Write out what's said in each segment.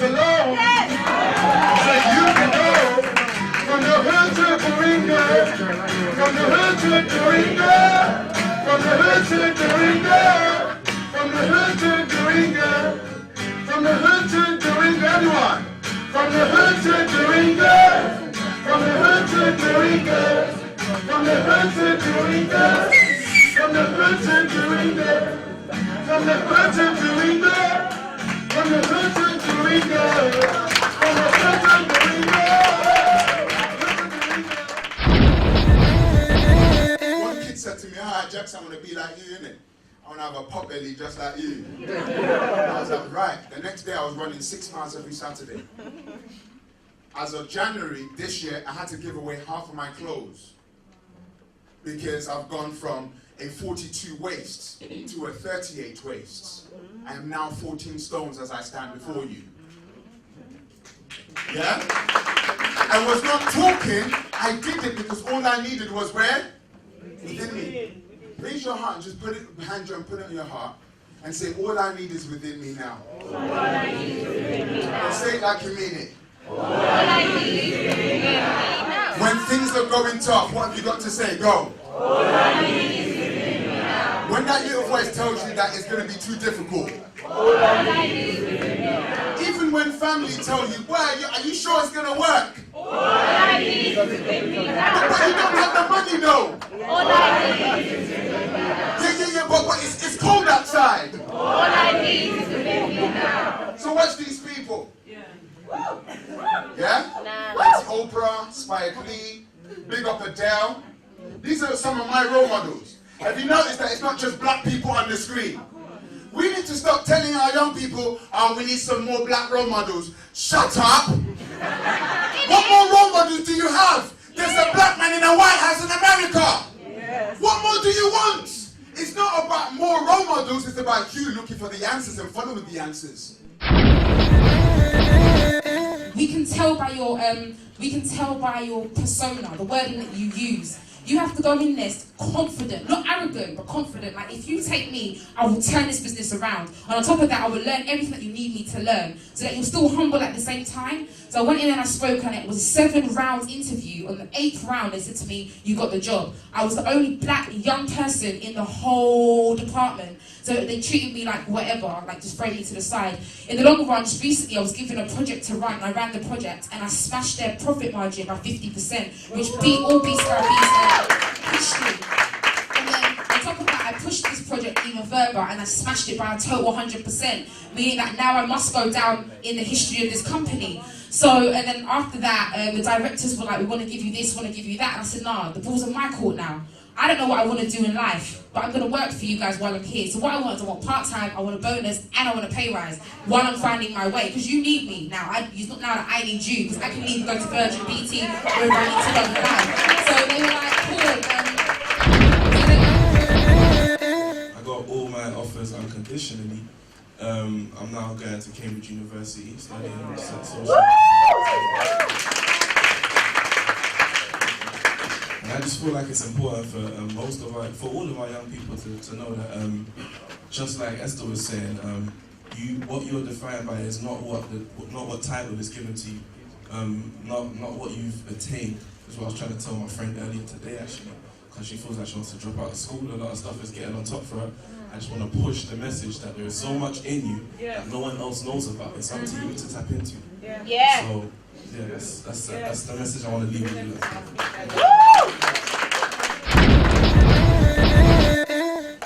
alone. Yes. So you can go from the hood to the ringer, from the hood to the ringer, from the hood to the ringer, from the hood to the ringer, from the hood to the ringer, everyone. From the hood to the ringer, from the hood to the ringer, from the hood to the ringer, from the hood to the ringer, from the hood to the ringer, from the hood to the ringer, from the hood to the ringer. One kid said to me, Jax, I want to be like you, innit? I want to have a pot belly just like you. I was like, right. The next day I was running 6 miles every Saturday. As of January this year, I had to give away half of my clothes because I've gone from a 42 waist to a 38 waist. I am now 14 stones as I stand before you. Yeah? I was not talking, I did it because all I needed was where? Within me. Raise your heart and just put it behind you and put it in your heart and say, all I need is within me now. All I need is within me now. Or say it like you mean it. All I need is within me now. When things are going tough, what have you got to say? Go. All I need is within me now. When that little voice tells you that it's going to be too difficult. All I need is within me now. Even when family tell you, well, are you sure it's going to work? All I need is within me now. But you don't have the money though. All I need is within me now. Yeah, but it's cold outside. All I need is within me now. So watch these people. Yeah? It's Oprah, Spike Lee, big up Adele. These are some of my role models. Have you noticed that it's not just black people on the screen? We need to stop telling our young people, we need some more black role models. Shut up! What more role models do you have? There's a black man in a White House in America. Yes. What more do you want? It's not about more role models, it's about you looking for the answers and following the answers. We can tell by your persona, the wording that you use. You have to go in there confident, not arrogant, but confident. Like, if you take me, I will turn this business around. And on top of that, I will learn everything that you need me to learn, so that you're still humble at the same time. So I went in and I spoke, and it was a 7-round interview. On the 8th round, they said to me, you got the job. I was the only black young person in the whole department. So they treated me like whatever, like just throw me to the side. In the long run, just recently I was given a project to run, and I ran the project, and I smashed their profit margin by 50%, which beat all B-Star history. And then on top of that, I pushed this project even further, and I smashed it by a total 100%, meaning that now I must go down in the history of this company. So, and then after that, the directors were like, we want to give you this, want to give you that, and I said, nah, the ball's in my court now. I don't know what I want to do in life, but I'm going to work for you guys while I'm here. So what I want part-time, I want a bonus, and I want a pay rise while I'm finding my way. Because you need me now. It's not now that I need you, because I can leave and go to Virgin, BT, wherever I need to go in life. So they were like, cool. I got all my offers unconditionally. I'm now going to Cambridge University, studying social. And I just feel like it's important for for all of our young people to know that, just like Esther was saying, what you're defined by is not what title is given to you, not what you've attained. That's what I was trying to tell my friend earlier today, actually, because she feels like she wants to drop out of school. A lot of stuff is getting on top for her. I just want to push the message that there is so much in you that no one else knows about. It's up to you to tap into. Yeah. So, yeah, that's the message I want to leave with you.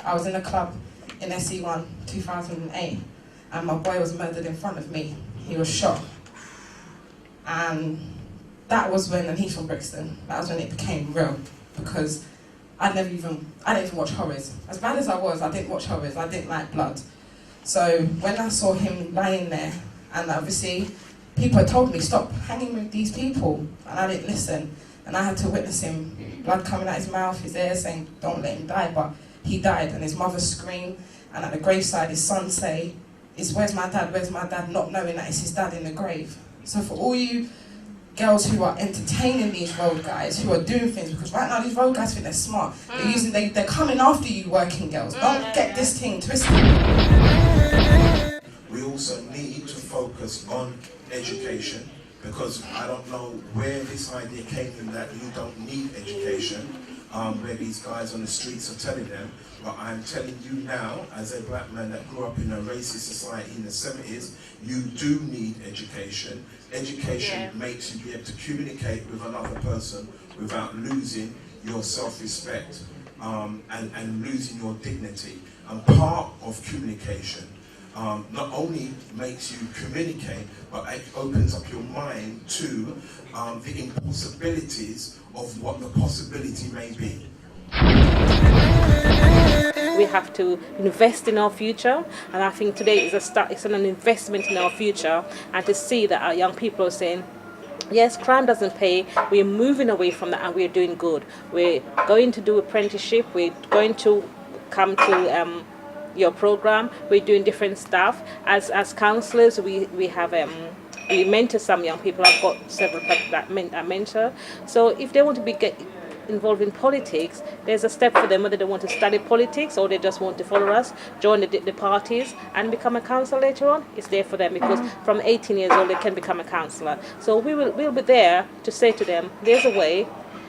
I was in a club in SE1, 2008, and my boy was murdered in front of me. He was shot. And that was when, and he's from Brixton, that was when it became real, because I didn't even watch horrors. As bad as I was, I didn't watch horrors, I didn't like blood. So when I saw him lying there, and obviously people had told me, stop hanging with these people, and I didn't listen. And I had to witness him, blood coming out his mouth, his ear saying, don't let him die, but he died. And his mother screamed, and at the graveside his son say, where's my dad, not knowing that it's his dad in the grave. So for all you girls who are entertaining these road guys, who are doing things, because right now these road guys think they're smart. They're coming after you working girls. Don't get this thing twisted. We all also need to focus on education, because I don't know where this idea came in that you don't need education, where these guys on the streets are telling them, but I'm telling you now, as a black man that grew up in a racist society in the 70s, you do need education. Education makes you be able to communicate with another person without losing your self-respect and losing your dignity. And part of communication not only makes you communicate, but it opens up your mind to the impossibilities of what the possibility may be. We have to invest in our future, and I think today is a start. It's an investment in our future, and to see that our young people are saying, yes, crime doesn't pay. We're moving away from that, and we're doing good. We're going to do apprenticeship. We're going to come to your program. We're doing different stuff. As counsellors, we have we mentor some young people. I've got several people that I mentor. So if they want to get involved in politics, there's a step for them, whether they want to study politics or they just want to follow us, join the parties and become a councillor later on. It's there for them, because from 18 years old they can become a councillor. So we'll be there to say to them, there's a way.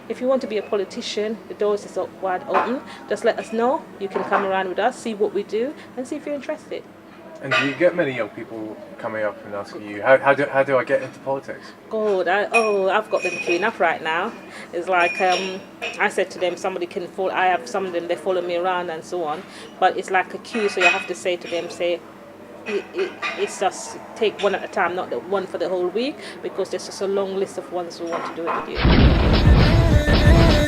If you want to be a politician, the doors is wide open. Just let us know. You can come around with us, see what we do, and see if you're interested. And do you get many young people coming up and asking you, how do I get into politics? God, I've got them queuing up right now. It's like, I said to them, somebody can follow, I have some of them, they follow me around and so on. But it's like a queue, so you have to say to them, it's just take one at a time, not the one for the whole week, because there's just a long list of ones who want to do it with you.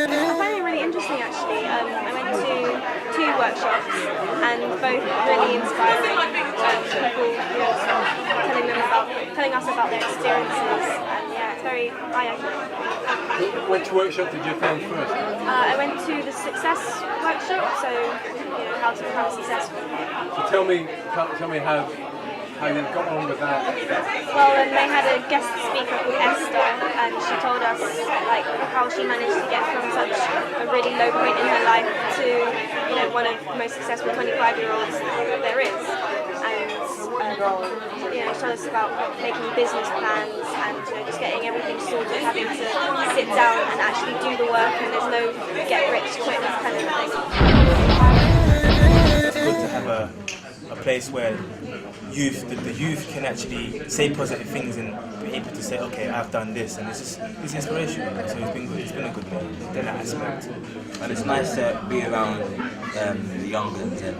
I find it really interesting actually. I went to 2 workshops and both really inspiring. People telling us about their experiences, and yeah, it's very eye-opening. Which workshop did you attend first? I went to the success workshop, so how to become successful. So tell me how you got on with that. Well, they had a guest speaker called Esther, and she told us like how she managed to get from such a really low point in her life to one of the most successful 25-year-olds there is. And she told us about making business plans and just getting everything sorted, having to sit down and actually do the work, and there's no get rich quick kind of thing. It's good to have a place where the youth can actually say positive things and be able to say, okay, I've done this, and it's inspirational. So it's been a good day in that aspect. And it's nice to be around the young ones and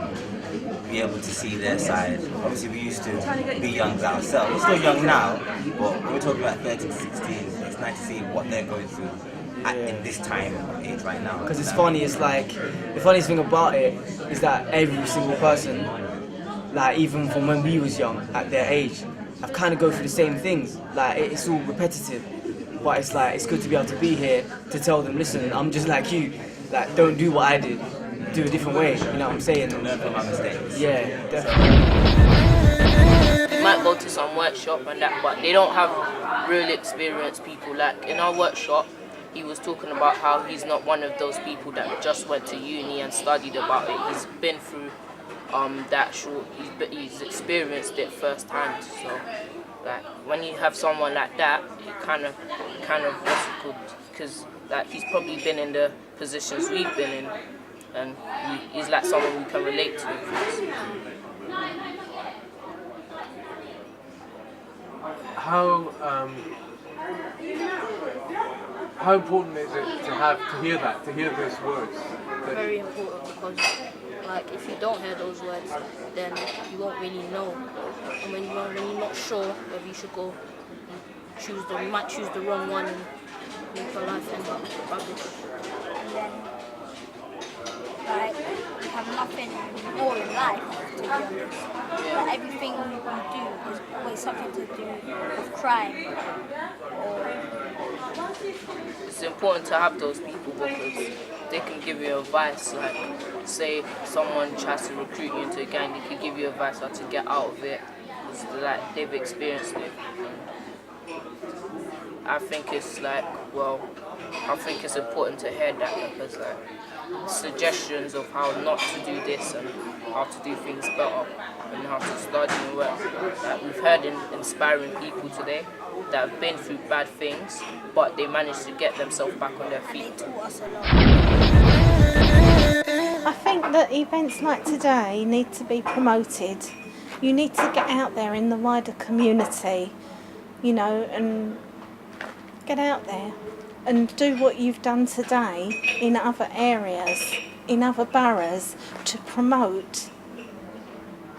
be able to see their side. Obviously we used to be young ourselves. We're still young now, but when we're talking about 13 to 16, it's nice to see what they're going through in this time of age right now. Because it's funny, it's like, the funniest thing about it is that every single person, like even from when we was young, at their age, I've kind of go through the same things. Like it's all repetitive, but it's like it's good to be able to be here to tell them, listen, I'm just like you. Like don't do what I did, do a different way. You know what I'm saying? Learn from my mistakes. Yeah, definitely. You might go to some workshop and that, but they don't have real experienced people. Like in our workshop, he was talking about how he's not one of those people that just went to uni and studied about it. He's been through that short, he's experienced it first hand. So like when you have someone like that, it kind of what's it called, because like he's probably been in the positions we've been in, and he's like someone we can relate to. How important is it to hear those words? Very important, because like if you don't hear those words, then you won't really know. And when you're not sure whether you should go, you might choose the wrong one and make your life end up rubbish. Like, you have nothing more in life, to be honest. But everything you do is always something to do with crime. It's important to have those people because they can give you advice. Like, say someone tries to recruit you into a gang, they can give you advice how to get out of it. It's like they've experienced it. I think it's like, well, I think it's important to hear that because like suggestions of how not to do this and how to do things better and how to study and work. Like we've heard inspiring people today that have been through bad things, but they managed to get themselves back on their feet. I think that events like today need to be promoted. You need to get out there in the wider community, you know, and get out there and do what you've done today in other areas, in other boroughs, to promote,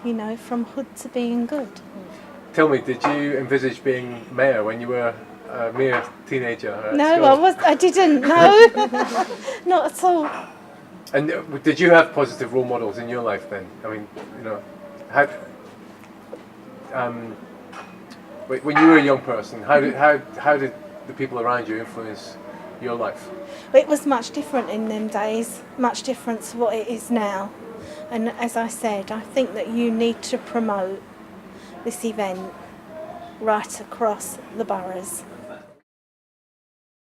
you know, from hood to being good. Tell me, did you envisage being mayor when you were a mere teenager? No, I didn't. No, not at all. And did you have positive role models in your life then? I mean, you know, when you were a young person, how did the people around you influence your life? It was much different in them days, much different to what it is now. And as I said, I think that you need to promote this event right across the boroughs.